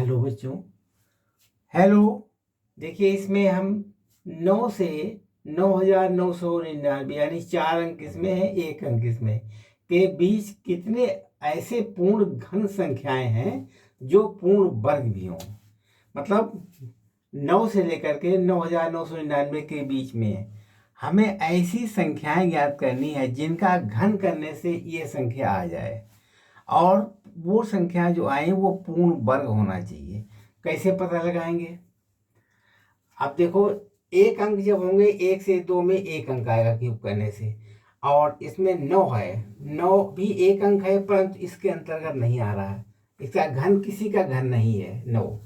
Hello बच्चों। Hello. देखिए, इसमें हम 9 से 9,999 यानी 4 अंक इसमें है, 1 अंक इसमें के बीच कितने ऐसे पूर्ण घन संख्याएं हैं जो पूर्ण वर्ग भी हों। मतलब 9 से लेकर के 9,999 के बीच में हमें ऐसी संख्याएं ज्ञात करनी है जिनका घन करने से ये संख्या आ जाए, और वो संख्या जो आए वो पूर्ण वर्ग होना चाहिए। कैसे पता लगाएंगे? अब देखो, 1 अंक जब होंगे, 1 से 2 में 1 अंक आएगा क्यूब करने से, और इसमें 9 है, 9 भी 1 अंक है परंतु इसके अंतर्गत नहीं आ रहा है, इसका घन किसी का घन नहीं है 9।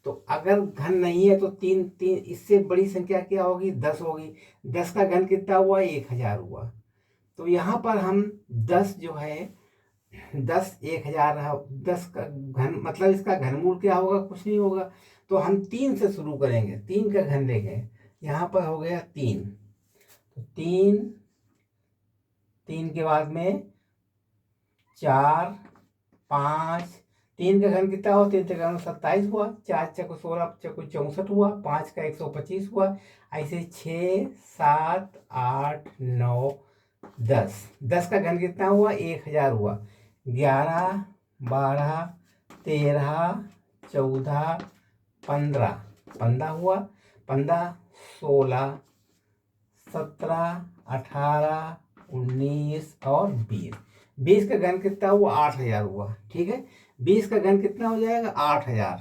तो अगर घन नहीं है तो तीन तीन इससे बड़ी संख्या क्या होगी? 10 होगी। 10 का घन कितना हुआ? 1000 हुआ। तो यहाँ पर हम 10 जो है 10 1000 रहा, 10 का घन मतलब इसका घनमूल क्या होगा? कुछ नहीं होगा। तो हम 3 से शुरू करेंगे, 3 का घन लेंगे। यहाँ पर हो गया 3, तो 3, 3 के बाद में 4, 5, 3 का घन कितना हुआ? 3 का घन 27 हुआ, 4 चौको 16, चौको 64 हुआ, 5 का 125 हुआ, ऐसे 6, 7, 8, 9, 10। 10 का घन कितना हुआ? 1000 हुआ। 11, 12, 13, 14, 15, 15 हुआ। 15, 16, 17, 18, 19 और 20। 20 का घन कितना हुआ? 8000 हुआ। ठीक है, 20 का घन कितना हो जाएगा? 8000।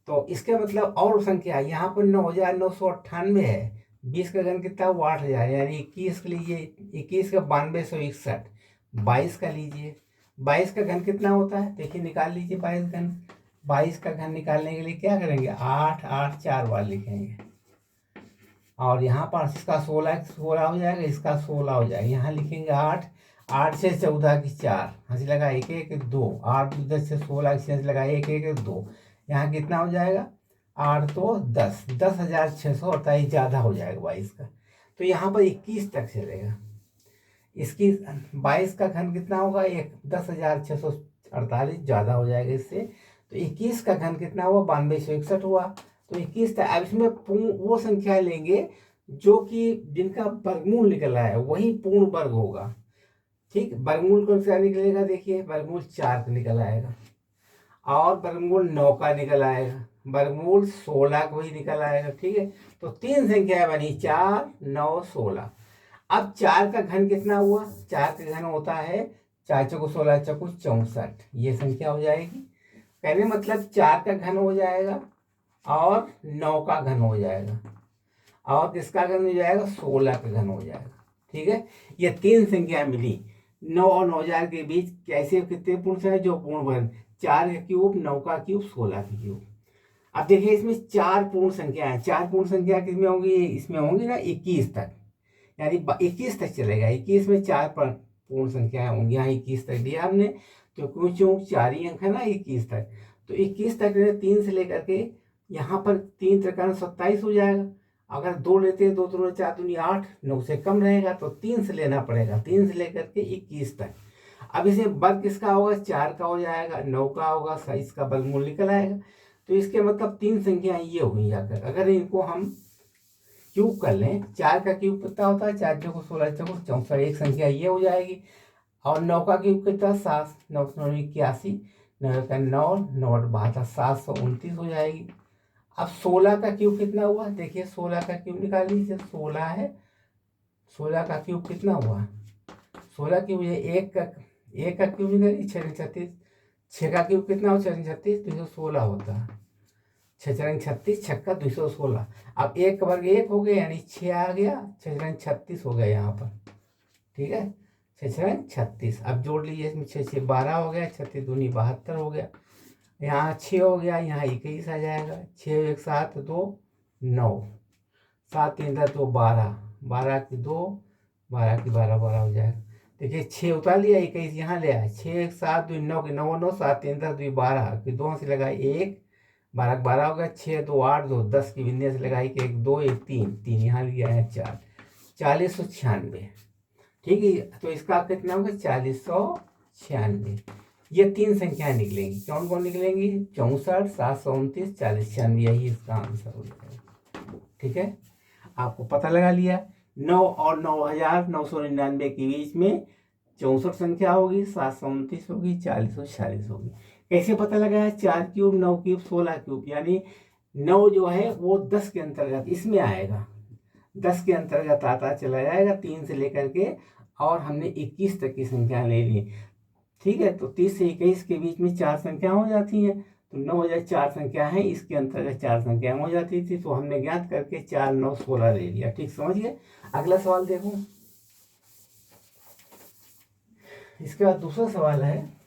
तो इसके मतलब और संख्या यहाँ पर 9,998 है, 20 का घन कितना हुआ? 8000, यानी 21 का लीजिए, 21 का 9261। 22 का लीजिए, 22 का घन कितना होता है? देखिए, निकाल लीजिए 22 घन। 22 का घन निकालने के लिए क्या करेंगे? 8, 8, 4 बार लिखेंगे, और यहाँ पर इसका 16 16 हो जाएगा, इसका 16 हो जाएगा। यहाँ लिखेंगे 8, 8 से 14 की 4, हंसी लगा 1 1 2, 8 10 से 16 की हंसी लगा 1 1 2। यहाँ कितना हो जाएगा? 8 तो 10, 10,648 ज़्यादा हो जाएगा 22 का। तो यहाँ पर 21 तक चलेगा। इसकी 22 का घन कितना होगा? 10,648 ज़्यादा हो जाएगा इससे। तो 21 का घन कितना हुआ? 9261 हुआ। तो 21 था। अब इसमें वो संख्या लेंगे जो कि जिनका वर्गमूल निकला है वही पूर्ण वर्ग होगा। ठीक, वर्गमूल कौन सा निकलेगा? देखिए, वर्गमूल 4 का निकल आएगा, और वर्गमूल 9 का निकल आएगा, वर्गमूल 16 का भी निकल आएगा। ठीक है, तो 3 संख्या बनी, 4, 9, 16। अब 4 का घन कितना हुआ? 4 का घन होता है 4 चौको 16, चौको 64, ये संख्या हो जाएगी। कहने मतलब 4 का घन हो जाएगा और 9 का घन हो जाएगा, और किसका घन हो जाएगा? 16 का घन हो जाएगा। ठीक है, ये 3 संख्या मिली। 9 और 9000 के बीच कैसे कितने पूर्ण संख्या जो पूर्ण वर्ग? 4 का क्यूब, 9 का क्यूब, 16 का क्यूब। अब देखिए, इसमें 4 पूर्ण संख्या है। 4 पूर्ण संख्या किसमें होंगी? इसमें होंगी ना 21 तक, यानी 21 तक चलेगा। 21 में 4 पूर्ण संख्याएं होंगी। यहाँ 21 तक दिया हमने, तो क्यों 4 ही अंक है ना 21 तक। तो 21 तक 3 से लेकर के यहाँ पर 3 त्रिकाण 27 हो जाएगा। अगर 2 लेते हैं, 2 3 4 दूनी 8, 9 से कम रहेगा, तो 3 से लेना पड़ेगा, 3 से लेकर के 21 तक। अब इसे वर्ग किसका होगा? 4 का हो जाएगा, 9 का होगा, 27 का वर्गमूल निकल आएगा। तो इसके मतलब 3 संख्याएं ये हुई जाकर। अगर इनको हम क्यूब कर लें, 4 का क्यूब कितना होता है? 4 चौको 16, चौको 64, एक संख्या ये हो जाएगी। और 9 का क्यूब कितना? 7, 9 9 81, 9 का 9, 9 72, 729 हो जाएगी। अब 16 का क्यूब कितना हुआ? देखिए, 16 का क्यूब निकाल लीजिए। 16 है, 16 का क्यूब कितना हुआ? 16 क्यूब ये एक का क्यूब निकालिए, 6 36। 6 का क्यूब कितना हो? 6 36, 216 होता है। 6 36, छक्का 216। अब 1 का वर्ग 1 हो गया, यानी 6 आ गया, 6 36 हो गया यहाँ पर। ठीक है, 6 36। अब जोड़ लीजिए, इसमें 6 6 12 हो गया, 36 दूनी 72 हो गया। यहाँ 6 हो गया, यहाँ 21 आ जाएगा। 6 1 7 2 9, 7 3 2 12, 12 की 2, 12 की 12, 12 हो जाएगा। देखिए, 6 उतार लिया, 21 यहाँ ले आया। 6 1 7 2 9 के 9 9, 7 3 2 12 की 2 से लगाए 1, 12 का 12 हो गया। 6 2 8 2 10 की बिंदे से लगाई कि 1 2 1 3 3 यहाँ लिया है 4, 4096। ठीक है, तो इसका कितना होगा? 4096। ये 3 संख्याएं निकलेंगी। कौन कौन निकलेंगी? 64, 729, 40, 96, यही इसका आंसर हो जाएगा। ठीक है, आपको पता लगा लिया। 9 और 9999 के बीच में 64 संख्या होगी, 729 होगी, 40 और 46 होगी। कैसे पता लगाया? 4 क्यूब, 9 क्यूब, 16 क्यूब, यानी 9 जो है वो 10 के अंतर्गत इसमें आएगा, 10 के अंतर्गत आता चला जाएगा 3 से लेकर के, और हमने 21 तक की संख्या ले ली। ठीक है, तो 30 से 21 के बीच में 4 संख्या हो जाती हैं, तो 9004 संख्या है, इसके अंतर्गत 4 संख्या हो जाती थी, तो हमने ज्ञात करके 4, 9, 16 ले लिया। ठीक, समझ गए? अगला सवाल देखो। इसके बाद दूसरा सवाल है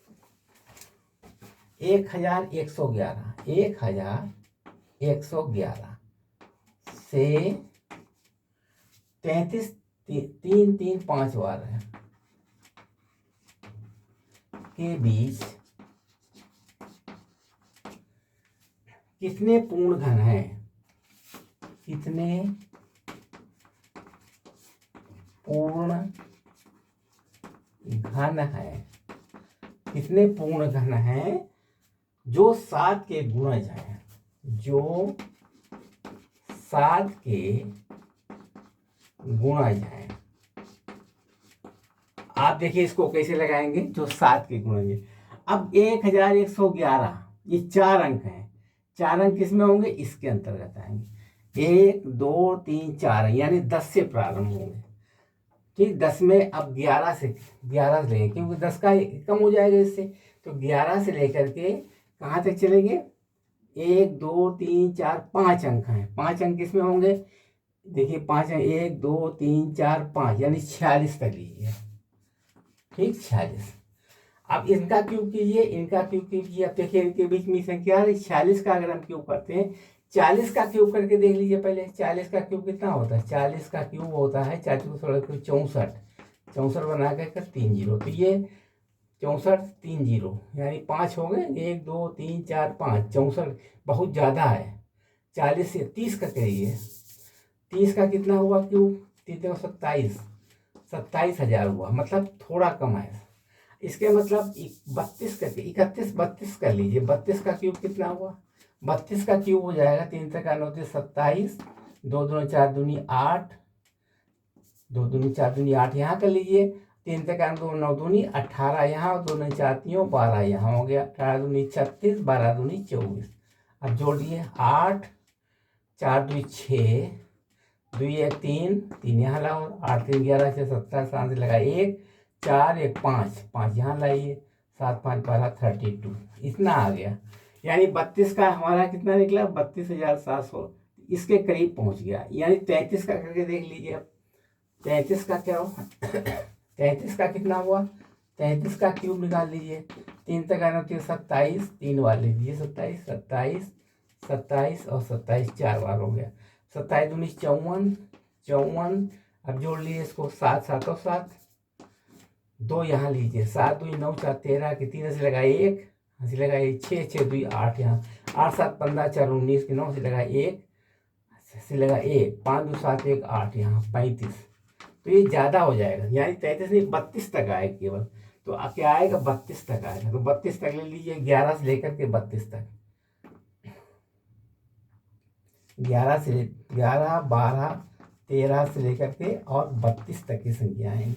1111, 1111 से 33, 3, 3, 5 बार है के बीच कितने पूर्ण घन हैं? कितने पूर्ण घन है? कितने पूर्ण घन हैं जो 7 के गुणज हैं? जो 7 के गुणज हैं। आप देखिए इसको कैसे लगाएंगे, जो 7 के गुणज है। अब 1111 ये 4 अंक हैं, 4 अंक किसमें होंगे? इसके अंतर्गत आएंगे। 1, 2, 3, 4, यानी 10 से प्रारंभ होंगे। ठीक, 10 में अब 11 से लेंगे, क्योंकि 10 का कम हो जाएगा इससे, तो 11 से लेकर के कहाँ तक चलेंगे? 1, 2, 3, 4, 5 अंक हैं। 5 अंक किसमें होंगे? देखिए 5 अंक, 1, 2, 3, 4, 5, यानी 46 तक लीजिए। ठीक, 46। अब इनका क्यूब कीजिए, इनका क्यूब कीजिए। अब देखिए इनके बीच में संख्या है 46 का, अगर हम क्यूब करते हैं, 40 का क्यूब करके देख लीजिए पहले। 40 का क्यूब कितना होता है? 40 का क्यूब होता है 40 को 64, 64 बना कर 3 जीरो, तो ये 64, 3 जीरो, यानी 5 हो गए। 1, 2, 3, 4, 5, 64 बहुत ज़्यादा है। 40 से 30 का करिए, 30 का कितना हुआ क्यूब? 3 को 27, 27,000 हुआ, मतलब थोड़ा कम है। इसके मतलब 32 करके 31, 32 कर लीजिए। 32 का क्यूब कितना हुआ? 32 का क्यूब हो जाएगा 3 तक 9, 27, 2 दूनी 4 दूनी 8, 2 दूनी 4 दूनी 8 यहाँ कर लीजिए। 3 तक 2, 9 दूनी 18 यहाँ, 2 दूनी 4 3, 12 यहाँ हो गया। 18 दूनी 36, 12 दूनी 24। अब जोड़ दिए 8, 4 दूनी 6, 2 1 3, 3 यहाँ लाओ, 8 3 11 से 17, 7 से लगा 1, 4 1 5, 5 यहाँ लाइए, 7 5 12, 32, इतना आ गया। यानी 32 का हमारा कितना निकला? 32,700, इसके करीब पहुंच गया। यानी 33 का करके देख लीजिए। अब 33 का क्या हुआ? 33 का कितना हुआ? 33 का क्यूब निकाल लीजिए। 3 तक आना होती है 27, 3 बार ले लीजिए, 27, 27, 27 और 27 4 बार हो गया। 27 दूनी 54, 54। अब जोड़ लीजिए इसको, 7 7 और 7, 2 यहाँ लीजिए, 7 2 9 4 13 के 3 से लगाए 1, हंसी लगाए 6 6 2 8 यहाँ, 8 7 15 4 19 के 9 से लगाए 1, से लगा 1, 5 2 7 1 8 यहाँ 35। तो ये ज़्यादा हो जाएगा, यानी 33 नहीं 32 तक आएगा केवल। तो क्या आएगा? 32 तक आएगा। तो 32 तक ले लीजिए, 11 से लेकर के 32 तक, 11 से 11 12 13 से लेकर के और 32 तक की संख्या आएंगी।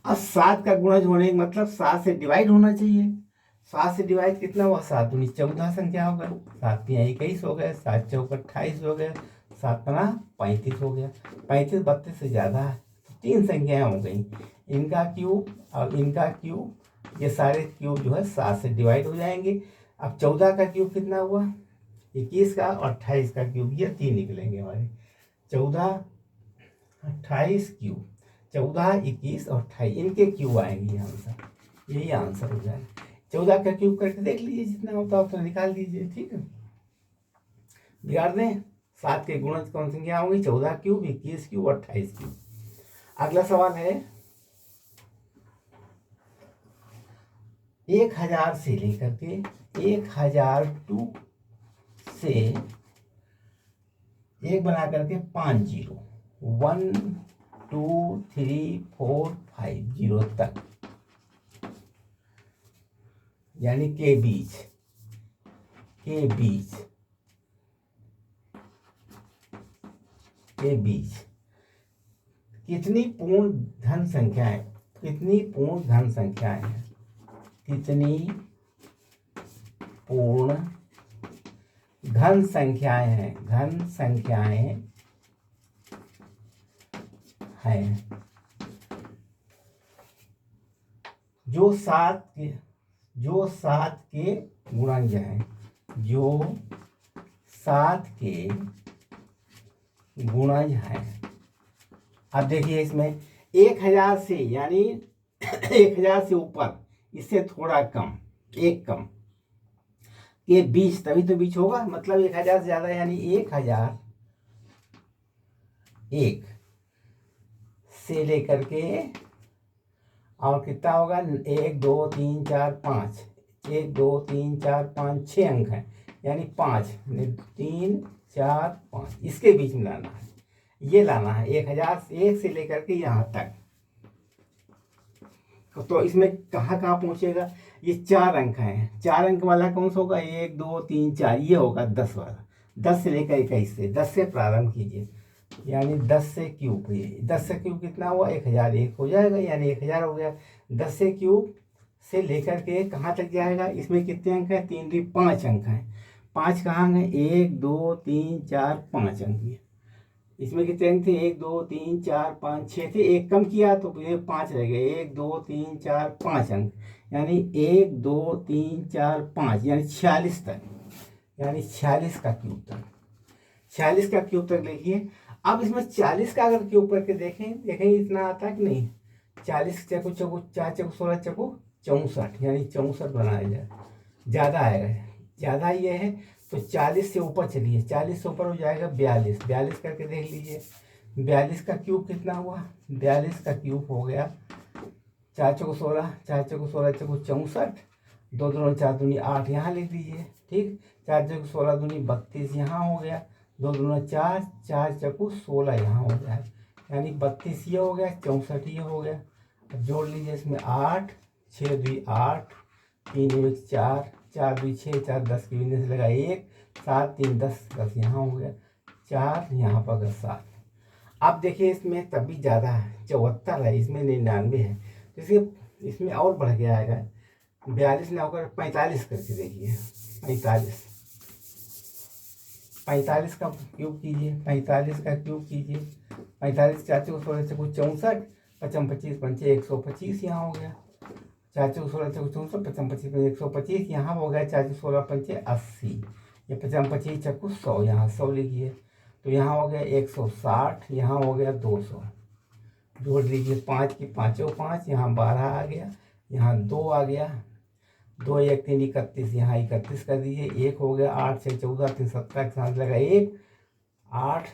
अब 7 का गुणज होने का मतलब 7 से डिवाइड होना चाहिए। 7 से डिवाइड कितना हुआ? 7 दूनी 14 संख्या हो गया, 7 तिया 21 हो गए, 7 चौक 28 हो गए, 7 पना 35 हो गया। 35 32 से ज़्यादा है, तो 3 संख्याएं हो गई। इनका क्यूब और इनका क्यूब, ये सारे क्यूब जो है 7 से डिवाइड हो जाएंगे। अब 14 का क्यूब कितना हुआ? 21 का और 28 का क्यूब, ये 3 निकलेंगे हमारे। 14 28 क्यूब, 14 21 और 28, इनके क्यूब आएंगे आंसर, यही आंसर हो जाएगा। 14 का क्यूब करके देख लीजिए, जितना होता है उतना निकाल लीजिए। ठीक है, बिगाड़ दें। 7 के गुणज कौन संख्या होंगी? 14 क्यूब, 21 क्यूब, 28 क्यूब। अगला सवाल है 1000 से लेकर के 1002 से 1 बना करके 5 जीरो, 1 2 3 4 5 जीरो तक यानी के बीच, के बीच, के बीच कितनी पूर्ण धन संख्याएं, कितनी पूर्ण धन संख्याएं हैं, कितनी पूर्ण धन संख्याएं हैं, धन संख्याएं हैं जो सात के गुणज हैं, जो 7 के गुणज हैं। अब देखिए इसमें 1000 से यानी 1000 से ऊपर, इससे थोड़ा कम, एक कम के बीच, तभी तो बीच होगा, मतलब 1000 से ज्यादा यानी 1001 से लेकर के और कितना होगा 1 2 3 4 5, 1 2 3 4 5 6 अंक हैं, यानी 5 3 4 5 इसके बीच में लाना है, ये लाना है 1001 से लेकर के यहाँ तक। तो इसमें कहाँ कहाँ पहुंचेगा, ये 4 अंक हैं, 4 अंक वाला कौन सा होगा, 1 2 3 4, ये होगा 10 वाला, 10 से लेकर 21 से, 10 से प्रारंभ कीजिए, यानी 10 से क्यूब, 10 से क्यूब कितना हुआ 1001 हो जाएगा, यानी 1000 हो गया। 10 से क्यूब से लेकर के कहाँ तक जाएगा, इसमें कितने अंक हैं, 3 2 5 अंक हैं, 5 कहाँ हैं 1 2 3 4 5 अंक है। इसमें कितने अंक थे 1 2 3 4 5 6 थे, एक कम किया तो ये 5 रह गए, 1 2 3 4 5 अंक, यानी 1 2 3 4 5 यानी 46 तक, यानी 46 का क्यूब तक, 46 का क्यूब तक लिखिए। अब इसमें 40 का अगर क्यूब करके देखें इतना आता है कि नहीं, 40 चकु चकु 4 चकु 16 चकु 64, यानी 64 बनाया जाए, ज़्यादा आएगा, ज़्यादा ये है तो 40 से ऊपर चलिए, 40 से ऊपर हो जाएगा 42, 42 करके देख लीजिए, 42 का क्यूब कितना हुआ, 42 का क्यूब हो गया 4 चकु 16, 4 चकु 16 चकु 64, 2 2 4 दूनी 8 यहाँ लिख दीजिए, ठीक, 4 चकु 16 दूनी 32 यहाँ हो गया, 2 2 4, 4 चकु 16 यहाँ हो गया, यानी 32 ये हो गया, 64 ये हो गया। अब जोड़ लीजिए इसमें 8 6 2 8 3 1 4, 4 2 6 4 10 के बिंदु से लगा 1 7 3 10 10 यहाँ हो गया, 4 यहाँ पर 7। अब देखिए इसमें तब भी ज़्यादा है, 74 है, इसमें 99 है, तो इसमें और बढ़ गया आएगा, 42 ना होकर 45 करके देखिए, 45 का क्यूब कीजिए, 45 का क्यूब कीजिए, 45 4 चौको 16 चौको 64, 55 25 पंचे 125 यहाँ हो गया, 4 चौको 16 चौको 64, 55 25 पंचे 125 यहाँ हो गया, 4 चौको 16 पंचे 80, ये 55 25 चक्कू 100, यहाँ 100 लिखिए, तो यहाँ हो गया 160, यहाँ हो गया 200, जोड़ लीजिए 5 की 5 5, यहाँ 12 आ गया, यहाँ 2 आ गया, 2 1 3 31, यहाँ 31 कर दीजिए, 1 हो गया, 8 6 14 3 17 के साथ लगा 1, 8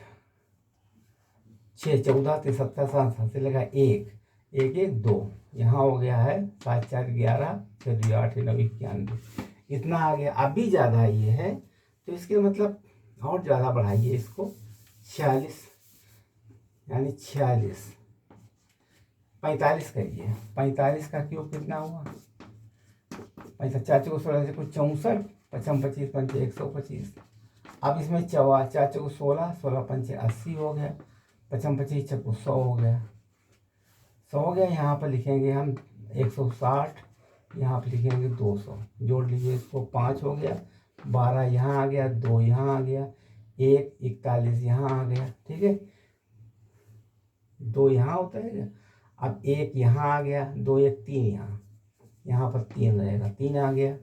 6 14 3 17 साथ से लगा 1 1 1 2, यहाँ हो गया है 7 4 11 6 2 8 9 91, इतना आ गया। अभी ज़्यादा ये है तो इसके मतलब और ज़्यादा बढ़ाइए इसको, 46, यानी 46, 45 करिए, 45 का क्यूब कितना हुआ, 4 चौको 16 चौको 64, 55 25 पंचे 125, अब इसमें 4 चौको 16 16 पंचे 80 हो गया, 55 25 चौको 100 हो गया, 100 हो गया, यहाँ पर लिखेंगे हम 160, यहाँ पर लिखेंगे 200, जोड़ लीजिए इसको, 5 हो गया, 12 यहाँ आ गया, 2 यहाँ आ गया, 1 41 यहाँ आ गया, ठीक है, 2 यहाँ होता है, अब 1 यहाँ आ गया, 2 1 3 यहाँ पर 3 रहेगा, 3 आ गया,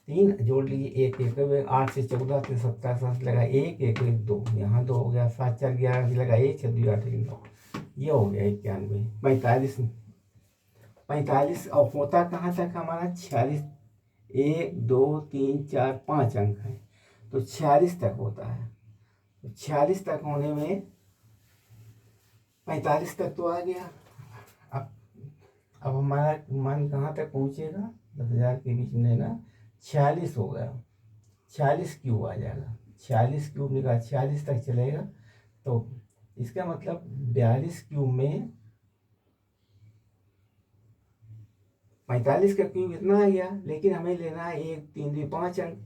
3 जोड़ लीजिए, 1 1 8 से 14 3 17 7 लगा 1 1 1 2, यहाँ 2 हो गया, 7 4 11 से लगा 1 6 2 8 9, ये हो गया 91, 45 और होता कहाँ तक हमारा 46, 1 2 3 4 5 अंक है, तो 46 तक होता है, तो 46 तक होने में 45 तक तो आ गया। अब हमारा मान कहाँ तक पहुँचेगा, 10,000 के बीच में ना 46 हो गया, 46 क्यूब आ जाएगा, 46 क्यूब निकाल 46 तक चलेगा, तो इसका मतलब 42 क्यूब में 45 का क्यूब इतना आ गया, लेकिन हमें लेना है 1 3 2 5 अंक,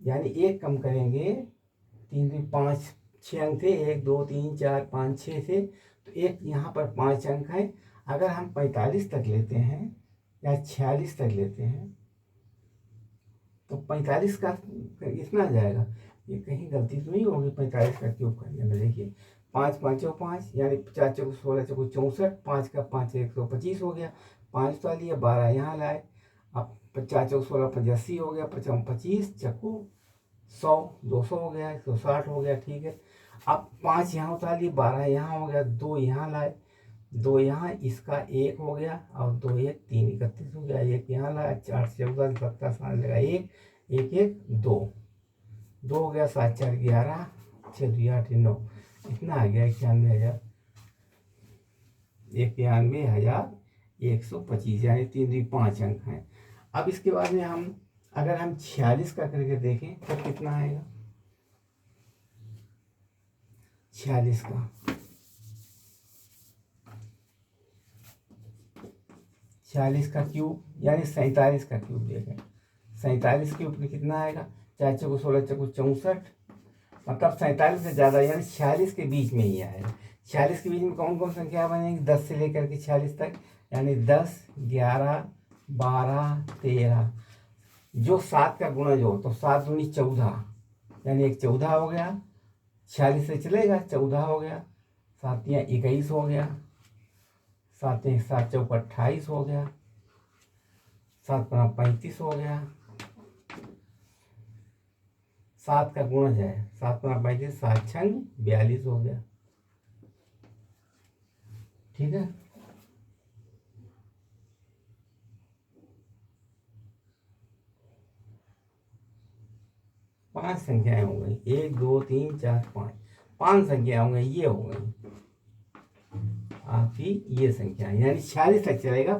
यानी एक कम करेंगे। 3 2 5 6 अंक थे, 1 2 3 4 5 6 थे, तो एक यहाँ पर 5 अंक है। अगर हम 45 तक लेते हैं या 46 तक लेते हैं तो 45 का इतना आ जाएगा। ये कहीं गलती तो नहीं होगी 45 का क्यूब करने में? देखिए 5 5 5 यानी 4 चौको 16 चौको 64, 5 का 5 125 हो गया। 5 तो लिए 12 यहाँ लाए, अब 4 चौको 16 85 हो गया, 55 25 चक्कू 100 200 हो गया, 160 हो गया। ठीक है, अब 5 यहाँ उतार लिए, 12 यहाँ हो गया, 2 यहाँ लाए, 2 यहाँ, इसका 1 हो गया और 2 1 3 31 हो गया, 1 यहाँ लाया, 4 14 17 साल लगा, 1 1 1 2 2 हो गया, 7 4 11 6 2 8 9, इतना आ गया 91,000 91,125, यानी 3 2 5 अंक हैं। अब इसके बाद में हम अगर हम 46 का करके देखें तो कितना आएगा? 46 का 46 का क्यूब यानी 47 का क्यूब देखें। 47 क्यूब में कितना आएगा? 4 चौको 16 चौको 64, मतलब 47 से ज़्यादा यानी 46 के बीच में ही आएगा। 46 के बीच में कौन कौन संख्या बनेगी? 10 से लेकर के 46 तक, यानी 10 11 12 13, जो 7 का गुणज हो तो 7 दूनी 14, यानी एक 14 हो गया। 46 से चलेगा, 14 हो गया, 7 या 21 हो गया, 7 या 7 चौक 28 हो गया, 7 पंजा 35 हो गया। 7 का गुणज है, 7 पंजा 35, 7 छंग 42 हो गया। ठीक है, पांच संख्याएं हो गई, 1 2 3 4 5, 5 संख्याएं हो गई, ये हो गई आपकी ये संख्या, यानी 46 तक चलेगा।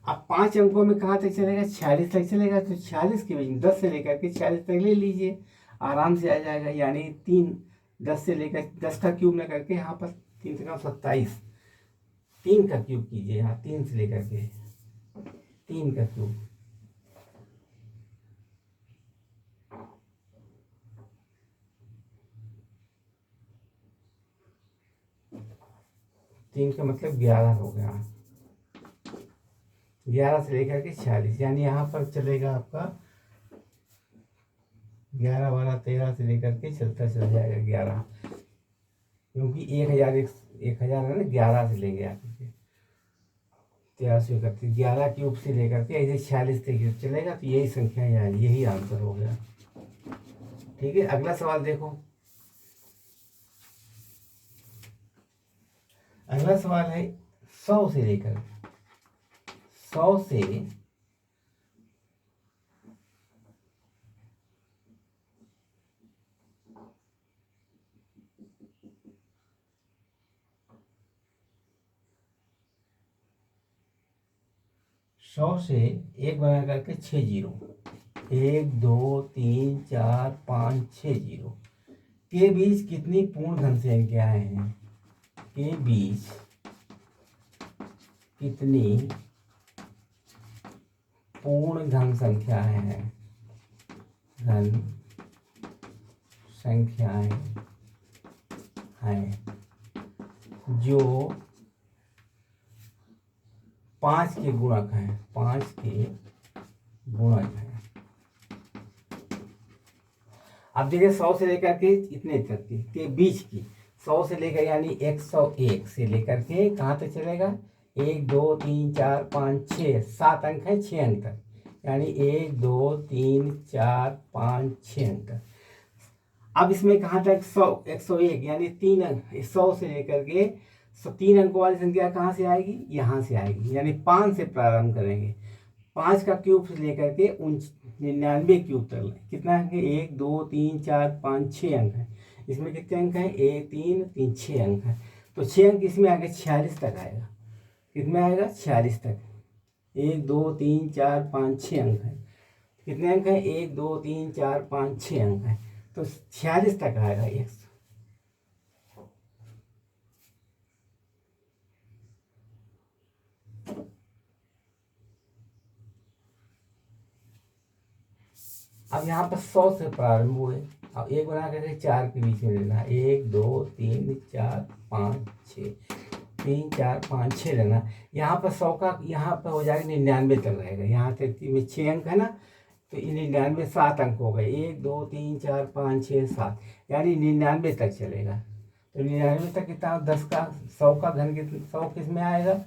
अब 5 अंकों में कहाँ तक चलेगा? 46 तक चलेगा, तो 46 के बीच में 10 से लेकर के 46 तक ले लीजिए, आराम से आ जाएगा। यानी 3 10 से लेकर 10 का क्यूब न करके यहाँ पर 3 से कम 27, 3 का क्यूब कीजिए, यहाँ 3 से लेकर के 3 का क्यूब, 3 का मतलब 11 हो गया। 11 से लेकर के 46, यानी यहाँ पर चलेगा आपका 11 12 13 से लेकर के चलता चल जाएगा 11, क्योंकि 1000 है ना, 11 से लेंगे आप 1331, 11 क्यूब से लेकर के ऐसे 46 तक चलेगा, तो यही संख्या यहाँ, यही आंसर हो गया। ठीक है, अगला सवाल देखो। अगला सवाल है 100 से लेकर 100 से 100 से 1 बना करके 6 जीरो, 1 2 3 4 5 6 जीरो के बीच कितनी पूर्ण घन संख्याएं हैं? के बीच कितनी पूर्ण घन संख्याएं हैं? घन संख्याएं हैं जो 5 के गुणक हैं, 5 के गुणक हैं। अब देखिए 100 से लेकर के इतने तक के बीच की, 100 से लेकर यानी 101 से लेकर के कहाँ तक चलेगा? 1 2 3 4 5 6, 7 अंक है, 6 अंक तक, यानी 1 2 3 4 5 6 अंक तक। अब इसमें कहाँ तक? 100 101 यानी 3 अंक, 100 से लेकर के 3 अंकों वाली संख्या कहाँ से आएगी? यहाँ से आएगी, यानी 5 से प्रारंभ करेंगे। 5 का क्यूब से लेकर के 99 क्यूब तक कितना अंक है? 1 2 3 4 5 6 अंक है। इसमें कितने अंक हैं? 1 3 3 6 अंक है, तो 6 अंक इसमें आगे 46 तक आएगा। कितने आएगा? 46 तक। 1 2 3 4 5 6 अंक है, कितने अंक हैं? 1 2 3 4 5 6 अंक है, तो 46 तक आएगा। एक अब यहाँ पर 100 से प्रारंभ हुए। अब एक बना करके 4 के बीच में लेना, 1 2 3 4 5 6, 3 4 5 6 लेना। यहाँ पर 100 का यहाँ पर हो जाएगा 99 तक रहेगा। यहाँ तक में 6 अंक है ना, तो 99 7 अंक हो गए, 1 2 3 4 5 6 7, यानी 99 तक चलेगा। तो 99 तक कितना, 10 का 100 का घन कितना, 100 किस में आएगा,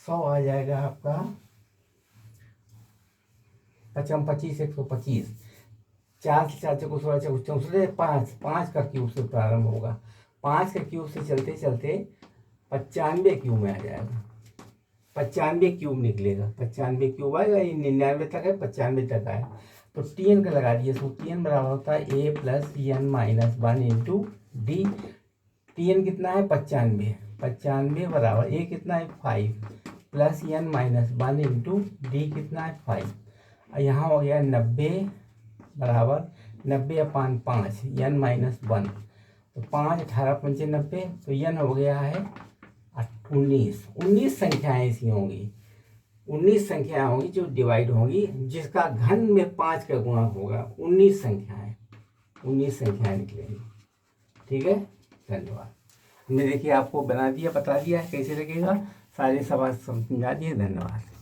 100 आ जाएगा आपका 55 25 125। 4 से 4 चौको 16 चौको 64, 5 का क्यूब से प्रारंभ होगा। 5 का क्यूब से चलते चलते 95 क्यूब में आ जाएगा। 95 क्यूब निकलेगा, 95 क्यूब आएगा। ये 99 तक है, 95 तक आया। तो टी एन का लगा दिए, तो टी एन बराबर होता है A plus N minus 1 into D. T N कितना है, 95, 95 बराबर ए कितना है 5 plus N minus 1 into D कितना है 5। यहाँ हो गया 90 बराबर 90/5 एन माइनस 1, तो 5 18 पंचे 90, तो एन हो गया है 19 संख्याएं ऐसी होंगी, 19 संख्याएं होंगी जो डिवाइड होंगी, जिसका घन में 5 का गुणा होगा। 19 संख्याएं निकलेंगी। ठीक है, धन्यवाद। हमने देखिए आपको बना दिया, बता दिया कैसे लगेगा, सारे सवाल समझा दिए। धन्यवाद।